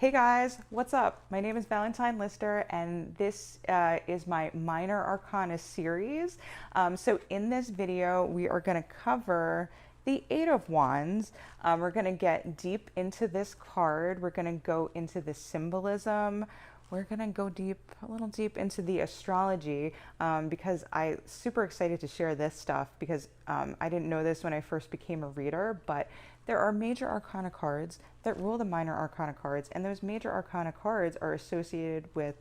Hey guys, what's up? My name is Valentine Lister, and this is my Minor Arcana series. So in this video, we are going to cover the Eight of Wands. We're going to get deep into this card. We're going to go into the symbolism. We're going to go a little deep into the astrology because I'm super excited to share this stuff because I didn't know this when I first became a reader, but there are major arcana cards that rule the minor arcana cards, and those major arcana cards are associated with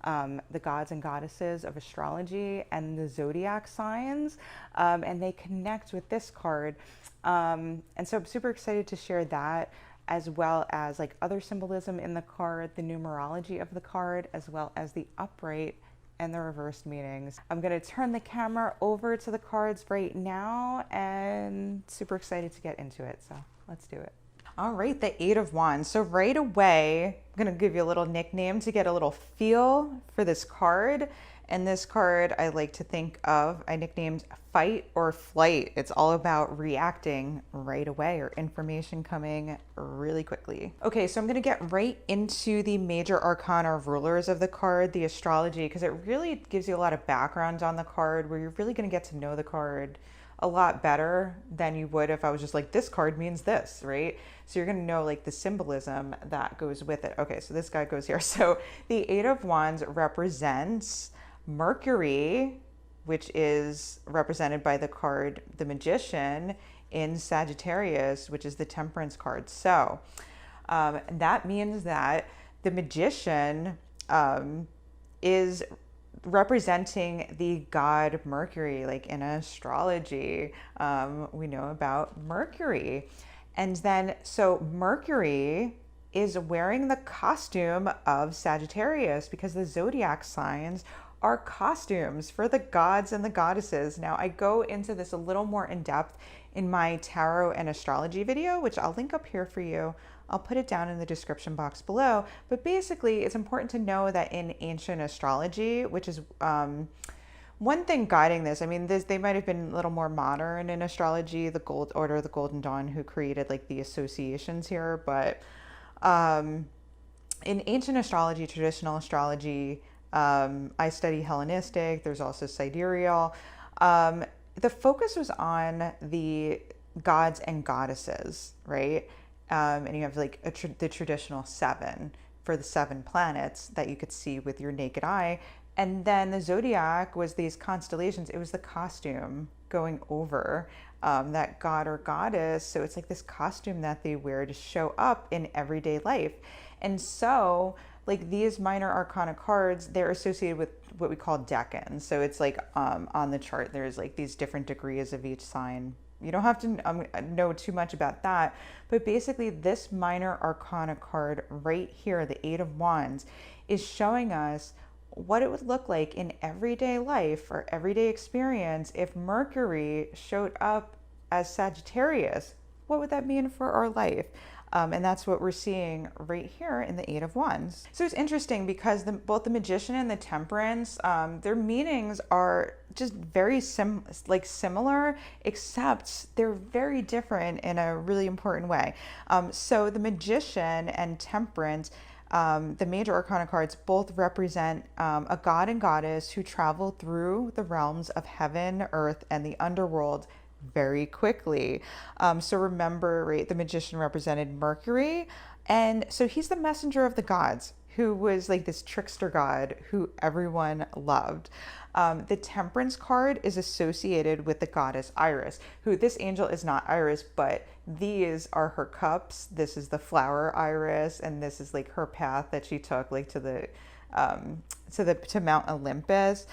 the gods and goddesses of astrology and the zodiac signs, and they connect with this card. And so I'm super excited to share that, as well as like other symbolism in the card, the numerology of the card, as well as the upright and the reversed meanings. I'm going to turn the camera over to the cards right now and super excited to get into it. So let's do it. All right, the Eight of Wands. So right away, I'm going to give you a little nickname to get a little feel for this card. And this card I like to think of, I nicknamed fight or flight. It's all about reacting right away or information coming really quickly. Okay, so I'm going to get right into the major arcana rulers of the card, the astrology, because it really gives you a lot of background on the card where you're really going to get to know the card a lot better than you would if I was just like, this card means this, right? So you're going to know like the symbolism that goes with it. Okay, so this guy goes here. So the Eight of Wands represents Mercury, which is represented by the card the Magician in Sagittarius, which is the Temperance card. So that means that the Magician is representing the god Mercury. Like in astrology, we know about Mercury. And then, so Mercury is wearing the costume of Sagittarius because the zodiac signs are costumes for the gods and the goddesses. Now, I go into this a little more in depth in my tarot and astrology video, which I'll link up here for you. I'll put it down in the description box below. But basically, it's important to know that in ancient astrology, which is one thing guiding this, I mean, they might have been a little more modern in astrology, the Gold Order, the Golden Dawn, who created like the associations here. But in ancient astrology, traditional astrology, I study Hellenistic, there's also sidereal. The focus was on the gods and goddesses, right? And you have like the traditional seven for the seven planets that you could see with your naked eye. And then the zodiac was these constellations. It was the costume going over that god or goddess. So it's like this costume that they wear to show up in everyday life. And so like these minor arcana cards, they're associated with what we call decans. So it's like on the chart, there's like these different degrees of each sign. You don't have to know too much about that, but basically this minor arcana card right here, the Eight of Wands, is showing us what it would look like in everyday life or everyday experience if Mercury showed up as Sagittarius. What would that mean for our life? And that's what we're seeing right here in the Eight of Wands. So it's interesting because both the Magician and the Temperance, their meanings are just very similar, except they're very different in a really important way. So the Magician and Temperance, the major arcana cards, both represent a god and goddess who travel through the realms of heaven, earth, and the underworld very quickly. So remember, right, the Magician represented Mercury, and so he's the messenger of the gods, who was like this trickster god who everyone loved. The Temperance card is associated with the goddess Iris, who this angel is not Iris, but these are her cups. This is the flower Iris, and this is like her path that she took like to Mount Olympus.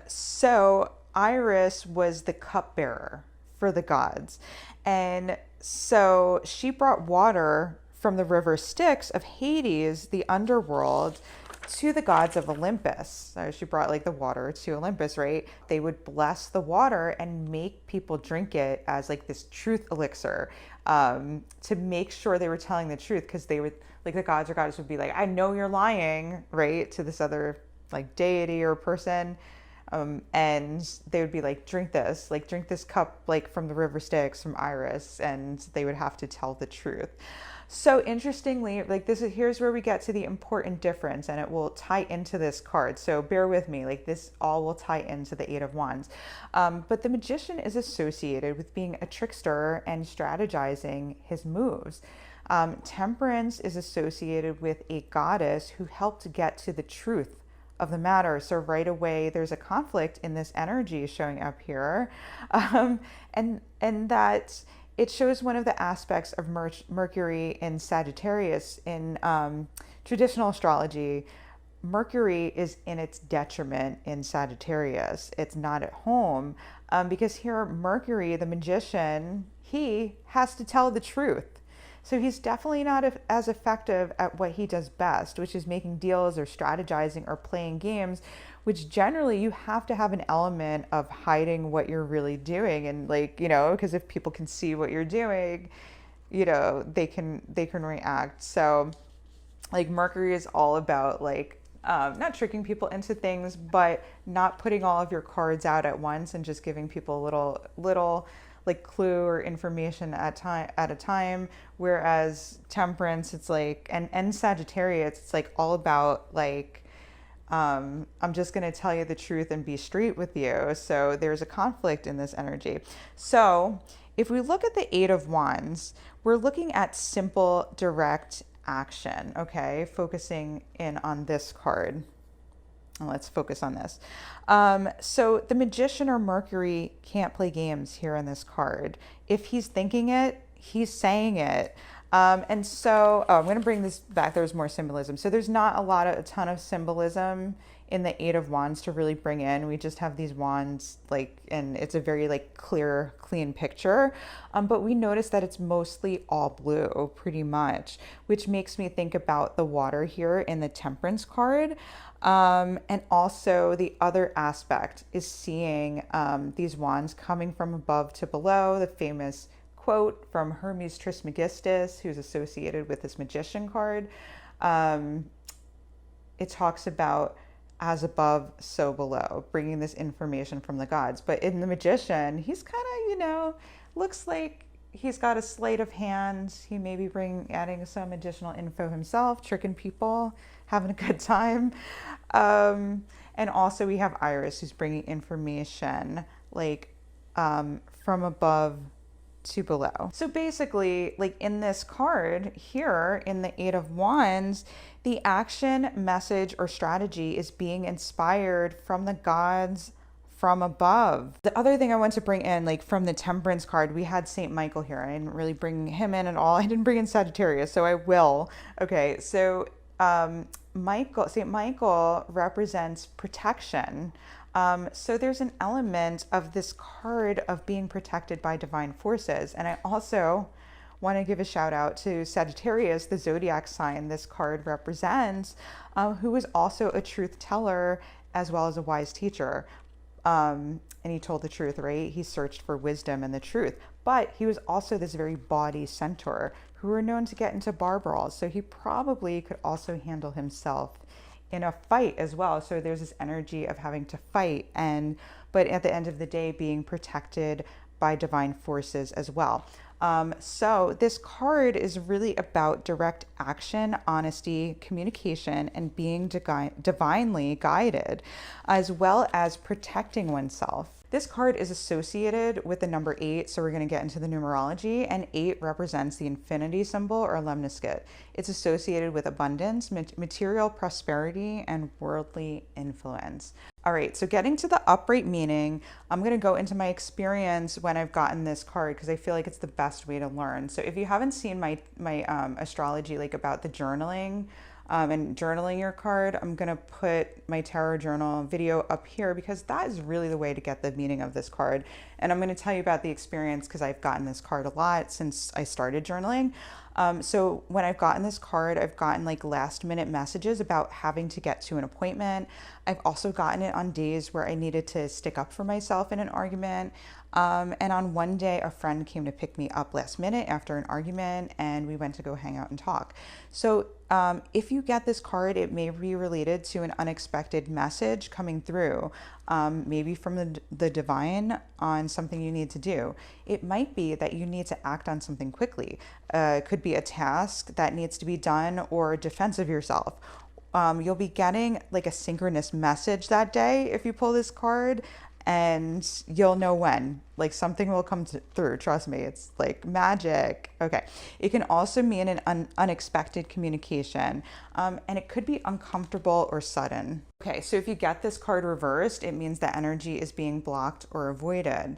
So Iris was the cupbearer for the gods. And so she brought water from the river Styx of Hades, the underworld, to the gods of Olympus. So she brought like the water to Olympus, right? They would bless the water and make people drink it as like this truth elixir, to make sure they were telling the truth, because they would, like the gods or goddess would be like, I know you're lying, right? To this other like deity or person. And they would be like, drink this cup, like from the river Styx, from Iris, and they would have to tell the truth. So interestingly, like this is, here's where we get to the important difference, and it will tie into this card. So bear with me, like this all will tie into the Eight of Wands. But the Magician is associated with being a trickster and strategizing his moves. Temperance is associated with a goddess who helped get to the truth of the matter. So right away, there's a conflict in this energy showing up here, and that it shows one of the aspects of Mercury in Sagittarius in traditional astrology. Mercury is in its detriment in Sagittarius. It's not at home because here Mercury, the magician, he has to tell the truth. So he's definitely not as effective at what he does best, which is making deals or strategizing or playing games, which generally you have to have an element of hiding what you're really doing. And like, you know, because if people can see what you're doing, you know, they can react. So like Mercury is all about like, not tricking people into things, but not putting all of your cards out at once and just giving people little like clue or information at a time. Whereas Temperance, it's like, and Sagittarius, it's like all about like, I'm just going to tell you the truth and be straight with you. So there's a conflict in this energy. So if we look at the Eight of Wands, we're looking at simple, direct action. Okay. Focusing in on this card. Let's focus on this. So the Magician or Mercury can't play games here in this card. If he's thinking it, he's saying it. And so I'm going to bring this back. There's more symbolism. So there's not a ton of symbolism in the Eight of Wands to really bring in. We just have these wands, like, and it's a very like clear, clean picture. But we notice that it's mostly all blue pretty much, which makes me think about the water here in the Temperance card. And also the other aspect is seeing these wands coming from above to below. The famous quote from Hermes Trismegistus, who's associated with this Magician card. It talks about as above, so below, bringing this information from the gods. But in the Magician, he's kind of, you know, looks like he's got a sleight of hand. He may be adding some additional info himself, tricking people, having a good time. And also we have Iris, who's bringing information like from above to below. So basically, like in this card here in the Eight of Wands, the action, message, or strategy is being inspired from the gods from above. The other thing I want to bring in, like from the Temperance card, we had Saint Michael here. I didn't really bring him in at all. I didn't bring in Sagittarius, so I will. Okay, so Saint Michael represents protection. So there's an element of this card of being protected by divine forces. And I also want to give a shout out to Sagittarius, the zodiac sign this card represents, who is also a truth teller as well as a wise teacher. And he told the truth, right? He searched for wisdom and the truth, but he was also this very body centaur who were known to get into bar brawls. So he probably could also handle himself in a fight as well. So there's this energy of having to fight, but at the end of the day, being protected by divine forces as well. So this card is really about direct action, honesty, communication, and being divinely guided, as well as protecting oneself. This card is associated with the number 8, so we're going to get into the numerology, and 8 represents the infinity symbol or lemniscate. It's associated with abundance, material prosperity, and worldly influence. All right, so getting to the upright meaning, I'm going to go into my experience when I've gotten this card because I feel like it's the best way to learn. So if you haven't seen my astrology, like about the journaling, and journaling your card, I'm going to put my tarot journal video up here because that is really the way to get the meaning of this card. And I'm going to tell you about the experience because I've gotten this card a lot since I started journaling. So when I've gotten this card, I've gotten like last minute messages about having to get to an appointment. I've also gotten it on days where I needed to stick up for myself in an argument. And on one day, a friend came to pick me up last minute after an argument, and we went to go hang out and talk. So if you get this card, it may be related to an unexpected message coming through. maybe from the divine on something you need to do. It might be that you need to act on something quickly. It could be a task that needs to be done or a defense of yourself. You'll be getting like a synchronous message that day if you pull this card, and you'll know when. Like something will come through. Trust me, it's like magic. Okay. It can also mean an unexpected communication, and it could be uncomfortable or sudden. Okay, so if you get this card reversed, it means that energy is being blocked or avoided.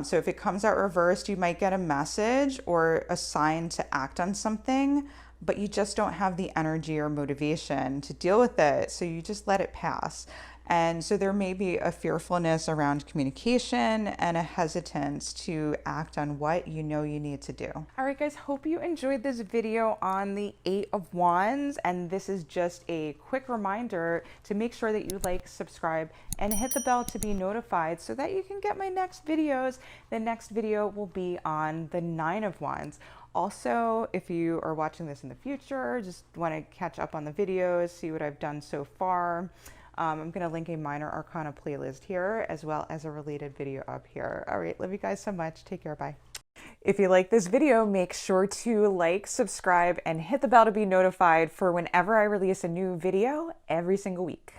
So if it comes out reversed, you might get a message or a sign to act on something, but you just don't have the energy or motivation to deal with it. So you just let it pass. And so there may be a fearfulness around communication and a hesitance to act on what you know you need to do. All right, guys, hope you enjoyed this video on the Eight of Wands. And this is just a quick reminder to make sure that you like, subscribe, and hit the bell to be notified so that you can get my next videos. The next video will be on the Nine of Wands. Also, if you are watching this in the future, just want to catch up on the videos, see what I've done so far. I'm going to link a minor arcana playlist here as well as a related video up here. All right, love you guys so much. Take care. Bye. If you like this video, make sure to like, subscribe, and hit the bell to be notified for whenever I release a new video every single week.